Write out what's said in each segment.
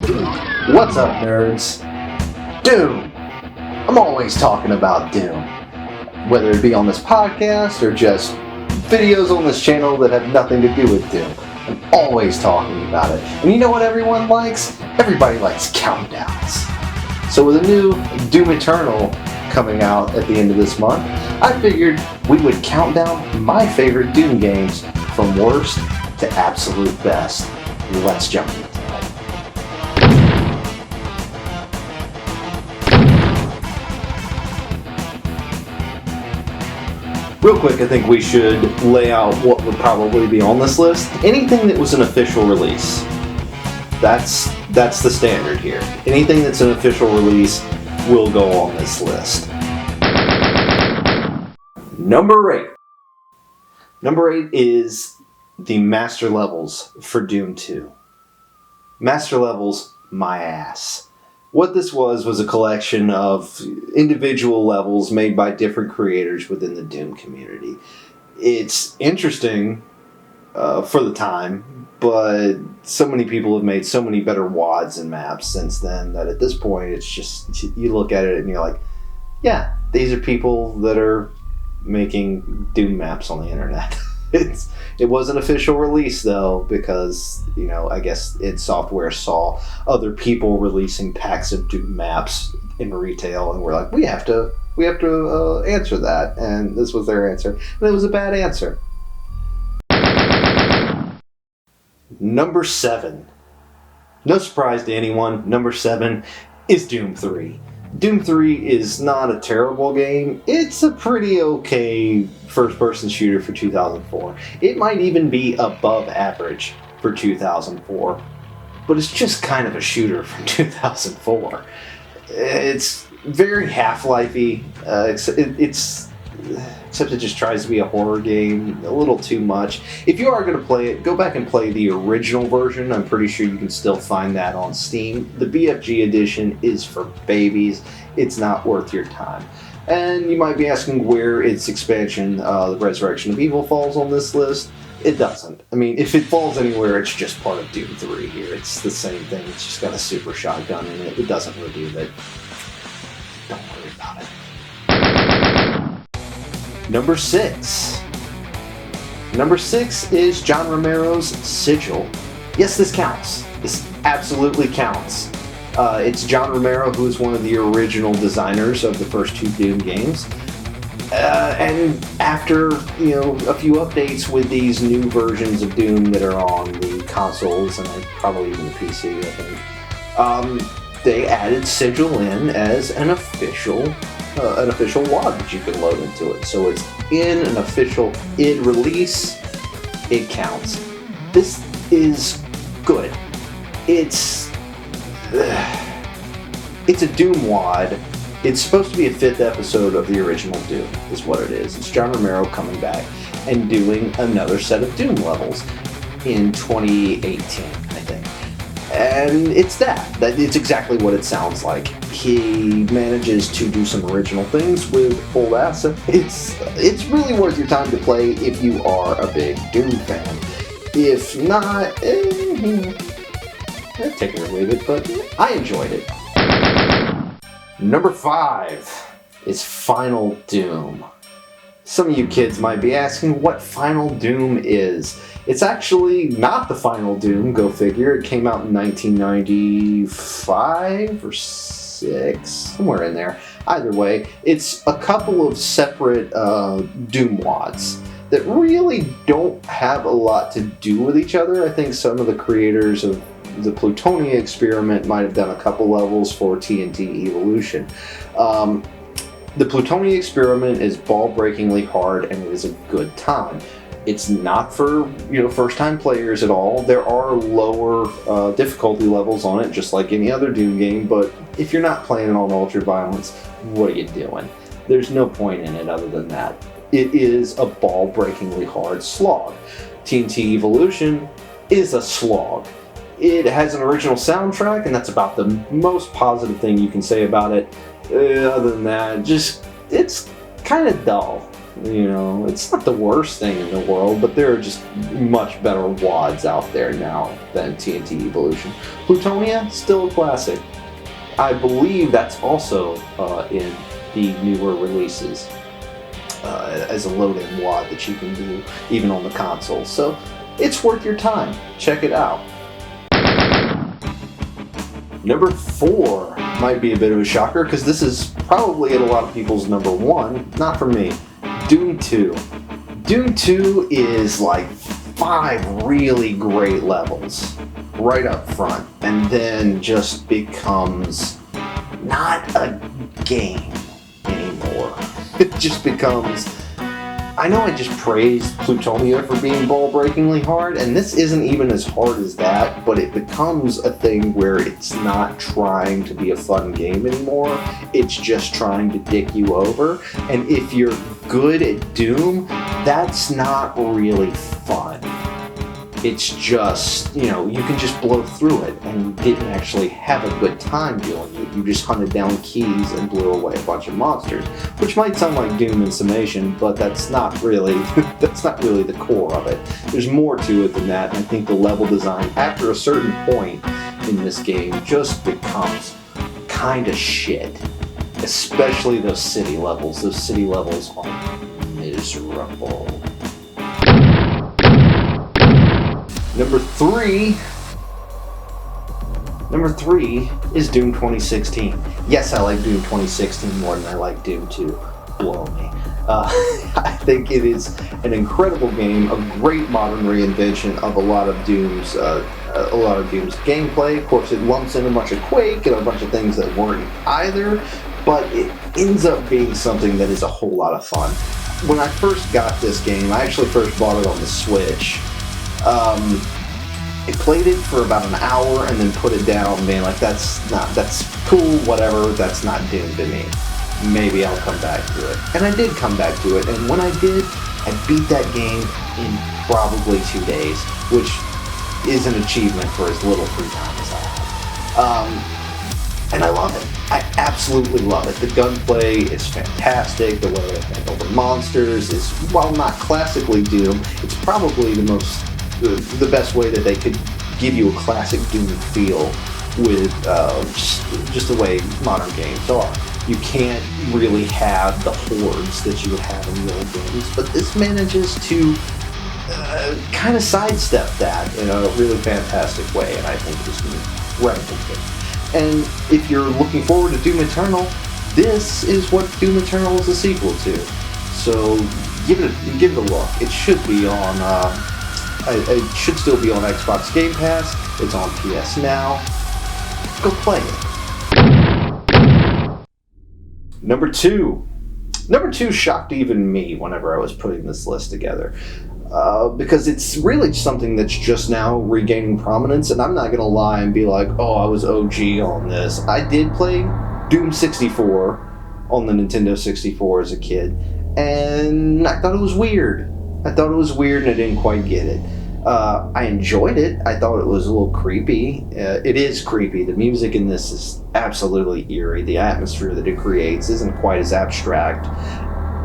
What's up, nerds? Doom! I'm always talking about Doom. Whether it be on this podcast or just videos on this channel that have nothing to do with Doom. I'm always talking about it. And you know what everyone likes? Everybody likes countdowns. So with a new Doom Eternal coming out at the end of this month, I figured we would count down my favorite Doom games from worst to absolute best. Let's jump into it. Real quick, I think we should lay out what would probably be on this list. Anything that was an official release. That's the standard here. Anything that's an official release will go on this list. Number 8. Number 8 is the Master Levels for Doom 2. Master Levels, my ass. What this was a collection of individual levels made by different creators within the Doom community. It's interesting for the time, but so many people have made so many better WADs and maps since then that at this point it's just, you look at it and you're like, yeah, these are people that are making Doom maps on the internet. It was an official release though, because I guess id Software saw other people releasing packs of Doom maps in retail, and we're like, we have to answer that, and this was their answer, and it was a bad answer. Number 7. No surprise to anyone. Number 7 is Doom 3. Doom 3 is not a terrible game. It's a pretty okay first-person shooter for 2004. It might even be above average for 2004. But it's just kind of a shooter from 2004. It's very Half-Life-y, except it just tries to be a horror game a little too much. If you are going to play it, go back and play the original version. I'm pretty sure you can still find that on Steam. The BFG edition is for babies. It's not worth your time. And you might be asking where its expansion, The Resurrection of Evil, falls on this list. It doesn't. I mean, if it falls anywhere, it's just part of Doom 3 here. It's the same thing. It's just got a super shotgun in it. It doesn't redeem it. Don't worry about it. Number 6. Number 6 is John Romero's Sigil. Yes, this counts. This absolutely counts. It's John Romero, who is one of the original designers of the first 2 Doom games. And after, a few updates with these new versions of Doom that are on the consoles, and probably even the PC, I think, they added Sigil in as an official WAD that you can load into it. So it's in an official id release. It counts. This is good. It's a Doom WAD. It's supposed to be a 5th episode of the original Doom, is what it is. It's John Romero coming back and doing another set of Doom levels in 2018, I think. And it's it's exactly what it sounds like. He manages to do some original things with old assets. It's really worth your time to play if you are a big Doom fan. If not, take it or leave it, but I enjoyed it. Number 5 is Final Doom. Some of you kids might be asking what Final Doom is. It's actually not the Final Doom, go figure. It came out in 1995 or 6, somewhere in there. Either way, it's a couple of separate Doom WADs that really don't have a lot to do with each other. I think some of the creators of the Plutonia experiment might have done a couple levels for TNT Evolution. The Plutonia experiment is ball-breakingly hard, and it is a good time. It's not for first-time players at all. There are lower difficulty levels on it, just like any other Doom game. But if you're not playing it on ultra violence, what are you doing? There's no point in it other than that. It is a ball-breakingly hard slog. TNT Evolution is a slog. It has an original soundtrack, and that's about the most positive thing you can say about it. Other than that, it's kind of dull. It's not the worst thing in the world, but there are just much better WADs out there now than TNT Evolution. Plutonia, still a classic. I believe that's also in the newer releases as a load-in WAD that you can do even on the console. So it's worth your time. Check it out. Number 4 might be a bit of a shocker because this is probably at a lot of people's number 1. Not for me. Doom 2. Doom 2 is like 5 really great levels right up front, and then just becomes not a game anymore. It just becomes... I know I just praised Plutonia for being ball-breakingly hard, and this isn't even as hard as that, but it becomes a thing where it's not trying to be a fun game anymore. It's just trying to dick you over, and if you're good at Doom, that's not really fun. It's just, you can just blow through it, and you didn't actually have a good time doing it. You just hunted down keys and blew away a bunch of monsters, which might sound like Doom in summation, but that's not really the core of it. There's more to it than that, and I think the level design, after a certain point in this game, just becomes kind of shit. Especially those city levels. Those city levels are miserable. Number 3 is Doom 2016. Yes, I like Doom 2016 more than I like Doom 2. Blow me. I think it is an incredible game, a great modern reinvention of a lot of Doom's gameplay. Of course, it lumps in a bunch of Quake and a bunch of things that weren't either, but it ends up being something that is a whole lot of fun. When I first got this game, I actually first bought it on the Switch. I played it for about an hour and then put it down, being like, that's cool, whatever, that's not Doom to me. Maybe I'll come back to it. And I did come back to it, and when I did, I beat that game in probably 2 days, which is an achievement for as little free time as I have. And I love it. I absolutely love it. The gunplay is fantastic. The way they handle the monsters is, while not classically Doom, it's probably the best way that they could give you a classic Doom feel with just the way modern games are. You can't really have the hordes that you would have in the old games, but this manages to kind of sidestep that in a really fantastic way, and I think it's incredible. And if you're looking forward to Doom Eternal, this is what Doom Eternal is a sequel to. So give it a look. It should be on. It should still be on Xbox Game Pass. It's on PS Now. Go play it. Number 2 shocked even me whenever I was putting this list together. Because it's really something that's just now regaining prominence, and I'm not going to lie and be like, oh, I was OG on this. I did play Doom 64 on the Nintendo 64 as a kid, and I thought it was weird. And I didn't quite get it. I enjoyed it. I thought it was a little creepy. It is creepy. The music in this is absolutely eerie. The atmosphere that it creates isn't quite as abstract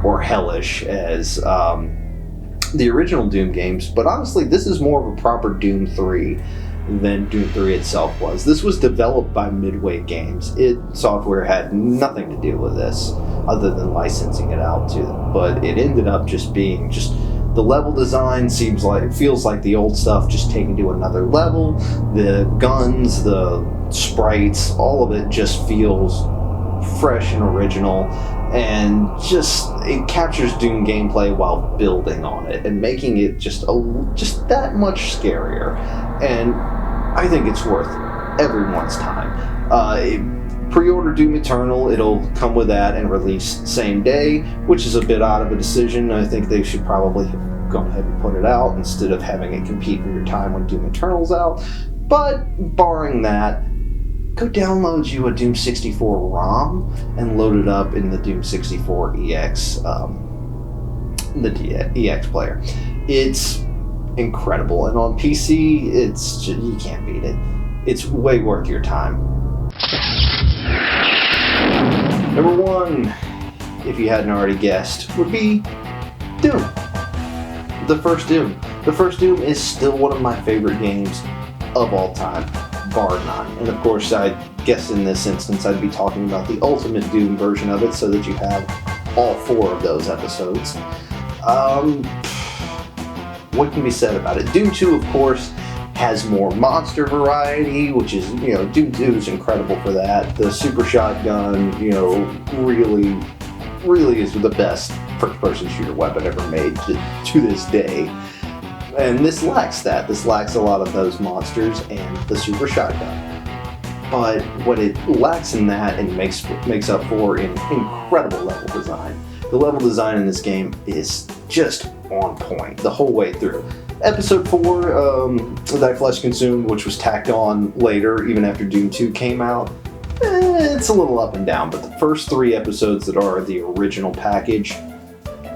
or hellish as the original Doom games, but honestly, this is more of a proper Doom 3 than Doom 3 itself was. This was developed by Midway Games. Software had nothing to do with this other than licensing it out to them, but it ended up just being the level design feels like the old stuff just taken to another level. The guns, the sprites, all of it just feels fresh and original, and it captures Doom gameplay while building on it and making it just that much scarier. And I think it's worth everyone's time. Pre-order Doom Eternal, it'll come with that and release same day, which is a bit odd of a decision. I think they should probably have gone ahead and put it out instead of having it compete for your time when Doom Eternal's out. But barring that, go download you a Doom 64 ROM and load it up in the Doom 64 EX, the EX player. It's incredible, and on PC, you can't beat it. It's way worth your time. Number 1, if you hadn't already guessed, would be Doom. The first Doom. The first Doom is still one of my favorite games of all time, bar none. And of course, I guess in this instance, I'd be talking about the Ultimate Doom version of it so that you have all 4 of those episodes. What can be said about it? Doom 2, of course, has more monster variety, which is, Doom 2 is incredible for that. The super shotgun, really is the best first-person shooter weapon ever made to this day. And this lacks that. This lacks a lot of those monsters and the super shotgun. But what it lacks in that and makes up for in incredible level design. The level design in this game is just on point the whole way through. Episode 4, Thy Flesh Consumed, which was tacked on later, even after Doom 2 came out, it's a little up and down, but the first 3 episodes that are the original package,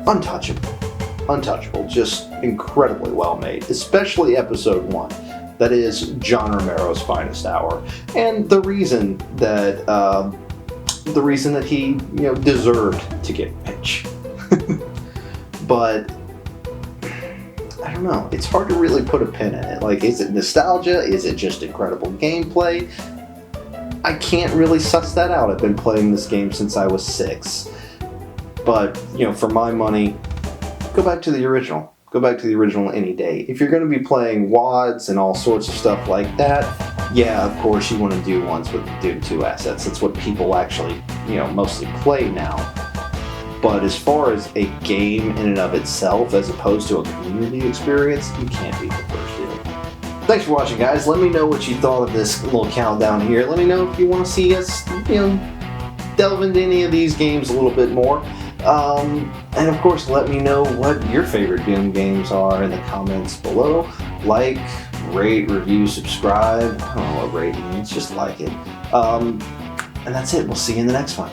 untouchable, just incredibly well made, especially episode 1. That is John Romero's finest hour, and the reason that he deserved to get Mitch. But I don't know, it's hard to really put a pin in it. Like, is it nostalgia? Is it just incredible gameplay? I can't really suss that out. I've been playing this game since I was 6. But, for my money, go back to the original. Go back to the original any day. If you're going to be playing WODs and all sorts of stuff like that, yeah, of course you want to do ones with Doom 2 assets. That's what people actually, mostly play now. But as far as a game in and of itself, as opposed to a community experience, you can't beat the first Doom. Thanks for watching, guys. Let me know what you thought of this little countdown here. Let me know if you want to see us, delve into any of these games a little bit more. And of course, let me know what your favorite Doom games are in the comments below. Like, rate, review, subscribe. I don't know what rate means, just like it. And that's it. We'll see you in the next one.